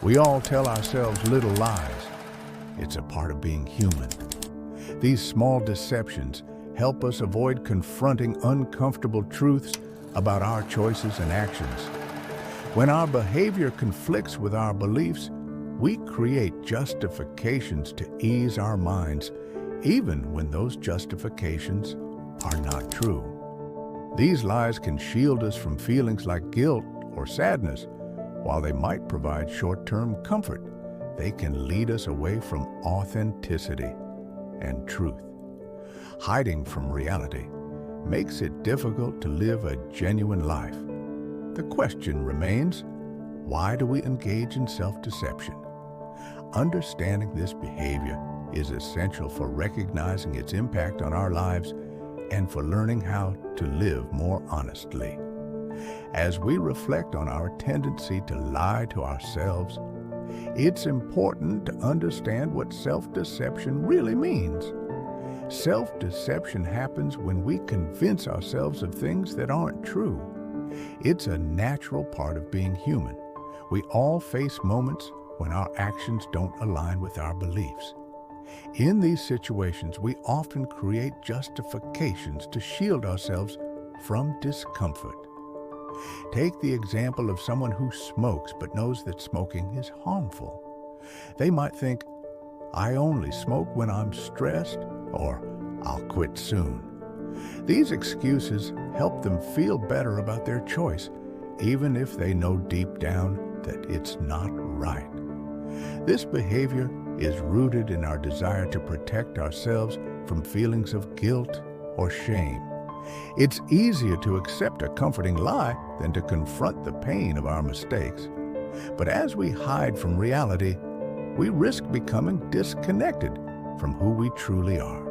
We all tell ourselves little lies. It's a part of being human. These small deceptions help us avoid confronting uncomfortable truths about our choices and actions. When our behavior conflicts with our beliefs, we create justifications to ease our minds, even when those justifications are not true. These lies can shield us from feelings like guilt or sadness. While they might provide short-term comfort, they can lead us away from authenticity and truth. Hiding from reality makes it difficult to live a genuine life. The question remains, why do we engage in self-deception? Understanding this behavior is essential for recognizing its impact on our lives and for learning how to live more honestly. As we reflect on our tendency to lie to ourselves, it's important to understand what self-deception really means. Self-deception happens when we convince ourselves of things that aren't true. It's a natural part of being human. We all face moments when our actions don't align with our beliefs. In these situations, we often create justifications to shield ourselves from discomfort. Take the example of someone who smokes but knows that smoking is harmful. They might think, "I only smoke when I'm stressed," or "I'll quit soon." These excuses help them feel better about their choice, even if they know deep down that it's not right. This behavior is rooted in our desire to protect ourselves from feelings of guilt or shame. It's easier to accept a comforting lie than to confront the pain of our mistakes. But as we hide from reality, we risk becoming disconnected from who we truly are.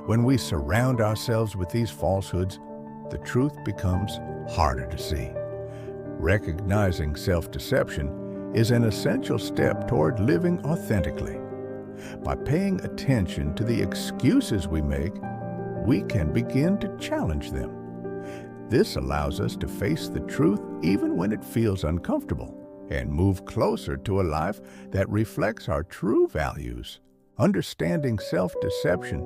When we surround ourselves with these falsehoods, the truth becomes harder to see. Recognizing self-deception is an essential step toward living authentically. By paying attention to the excuses we make, we can begin to challenge them. This allows us to face the truth even when it feels uncomfortable and move closer to a life that reflects our true values. Understanding self-deception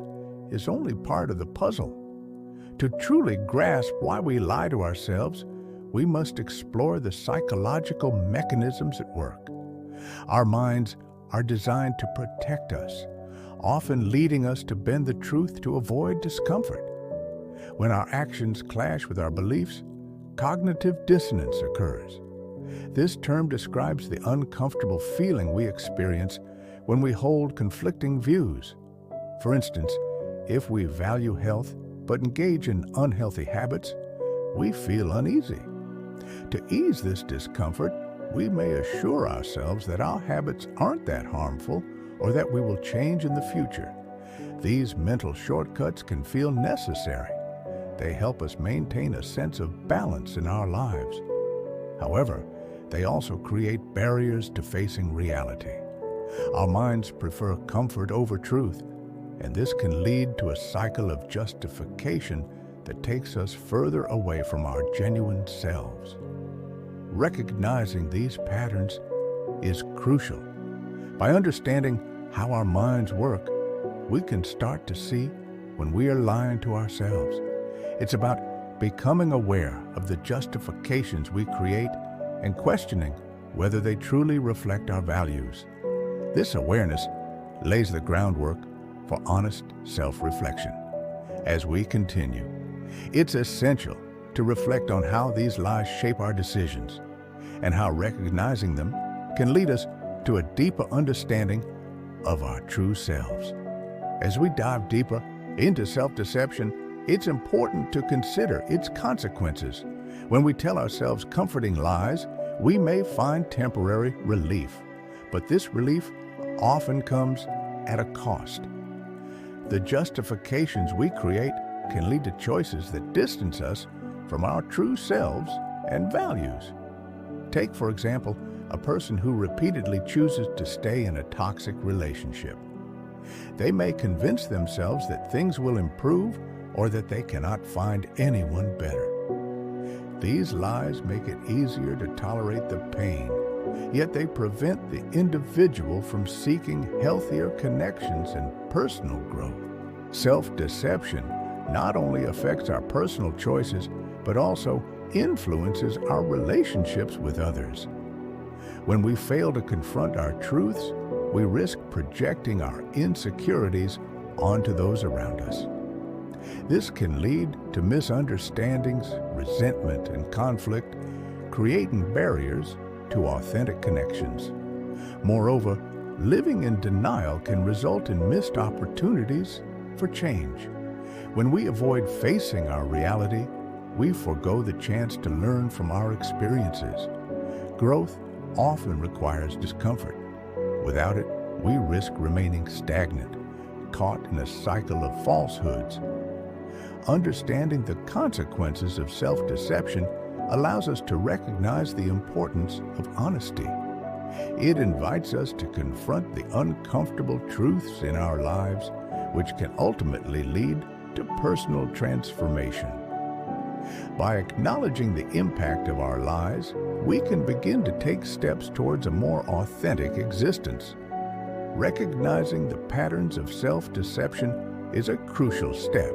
is only part of the puzzle. To truly grasp why we lie to ourselves, we must explore the psychological mechanisms at work. Our minds are designed to protect us, often leading us to bend the truth to avoid discomfort. When our actions clash with our beliefs, cognitive dissonance occurs. This term describes the uncomfortable feeling we experience when we hold conflicting views. For instance, if we value health but engage in unhealthy habits, we feel uneasy. To ease this discomfort, we may assure ourselves that our habits aren't that harmful or that we will change in the future. These mental shortcuts can feel necessary. They help us maintain a sense of balance in our lives. However, they also create barriers to facing reality. Our minds prefer comfort over truth, and this can lead to a cycle of justification that takes us further away from our genuine selves. Recognizing these patterns is crucial. By understanding how our minds work, we can start to see when we are lying to ourselves. It's about becoming aware of the justifications we create and questioning whether they truly reflect our values. This awareness lays the groundwork for honest self-reflection. As we continue, it's essential to reflect on how these lies shape our decisions and how recognizing them can lead us to a deeper understanding of our true selves. As we dive deeper into self-deception, it's important to consider its consequences. When we tell ourselves comforting lies, we may find temporary relief, but this relief often comes at a cost. The justifications we create can lead to choices that distance us from our true selves and values. Take, for example, a person who repeatedly chooses to stay in a toxic relationship. They may convince themselves that things will improve or that they cannot find anyone better. These lies make it easier to tolerate the pain yet they prevent the individual from seeking healthier connections and personal growth. Self-deception not only affects our personal choices, but also influences our relationships with others. When we fail to confront our truths, we risk projecting our insecurities onto those around us. This can lead to misunderstandings, resentment, and conflict, creating barriers to authentic connections. Moreover, living in denial can result in missed opportunities for change. When we avoid facing our reality, we forego the chance to learn from our experiences. Growth often requires discomfort. Without it, we risk remaining stagnant, caught in a cycle of falsehoods. Understanding the consequences of self-deception allows us to recognize the importance of honesty. It invites us to confront the uncomfortable truths in our lives, which can ultimately lead to personal transformation. By acknowledging the impact of our lies, we can begin to take steps towards a more authentic existence. Recognizing the patterns of self-deception is a crucial step.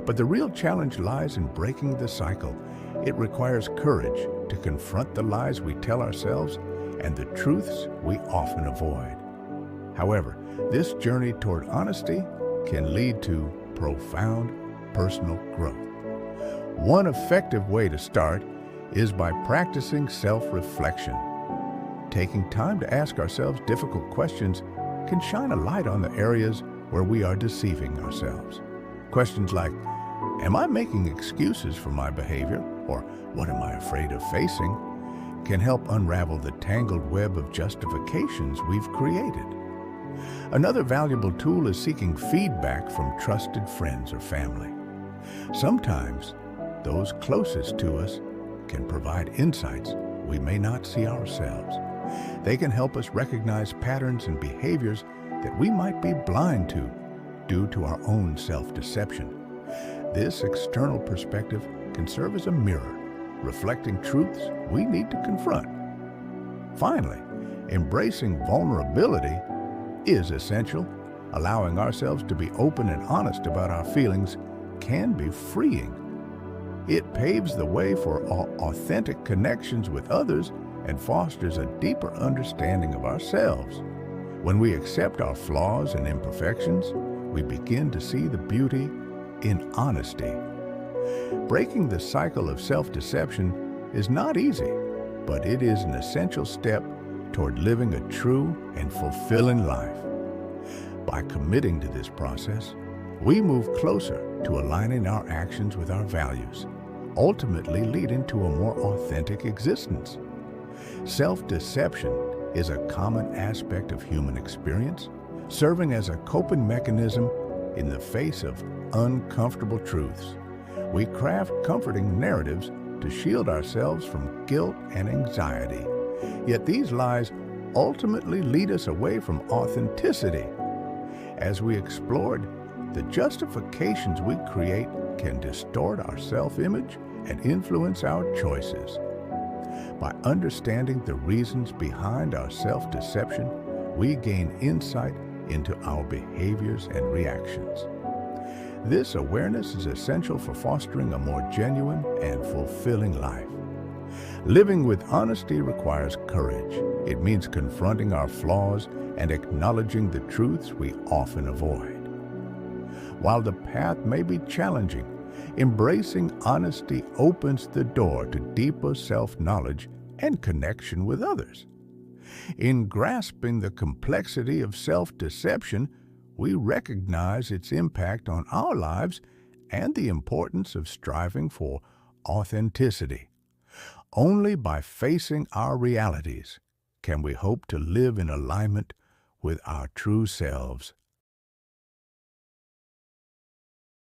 But the real challenge lies in breaking the cycle. It requires courage to confront the lies we tell ourselves and the truths we often avoid. However, this journey toward honesty can lead to profound personal growth. One effective way to start is by practicing self-reflection. Taking time to ask ourselves difficult questions can shine a light on the areas where we are deceiving ourselves. Questions like, am I making excuses for my behavior? Or what am I afraid of facing? Can help unravel the tangled web of justifications we've created. Another valuable tool is seeking feedback from trusted friends or family. Sometimes, those closest to us can provide insights we may not see ourselves. They can help us recognize patterns and behaviors that we might be blind to due to our own self-deception. This external perspective can serve as a mirror, reflecting truths we need to confront. Finally, embracing vulnerability is essential. Allowing ourselves to be open and honest about our feelings can be freeing. It paves the way for authentic connections with others and fosters a deeper understanding of ourselves. When we accept our flaws and imperfections, we begin to see the beauty in honesty. Breaking the cycle of self-deception is not easy, but it is an essential step toward living a true and fulfilling life. By committing to this process, we move closer to aligning our actions with our values, ultimately leading to a more authentic existence. Self-deception is a common aspect of human experience, serving as a coping mechanism in the face of uncomfortable truths. We craft comforting narratives to shield ourselves from guilt and anxiety. Yet these lies ultimately lead us away from authenticity. As we explored, the justifications we create can distort our self-image and influence our choices. By understanding the reasons behind our self-deception, we gain insight into our behaviors and reactions. This awareness is essential for fostering a more genuine and fulfilling life. Living with honesty requires courage. It means confronting our flaws and acknowledging the truths we often avoid. While the path may be challenging, embracing honesty opens the door to deeper self-knowledge and connection with others. In grasping the complexity of self-deception, we recognize its impact on our lives and the importance of striving for authenticity. Only by facing our realities can we hope to live in alignment with our true selves.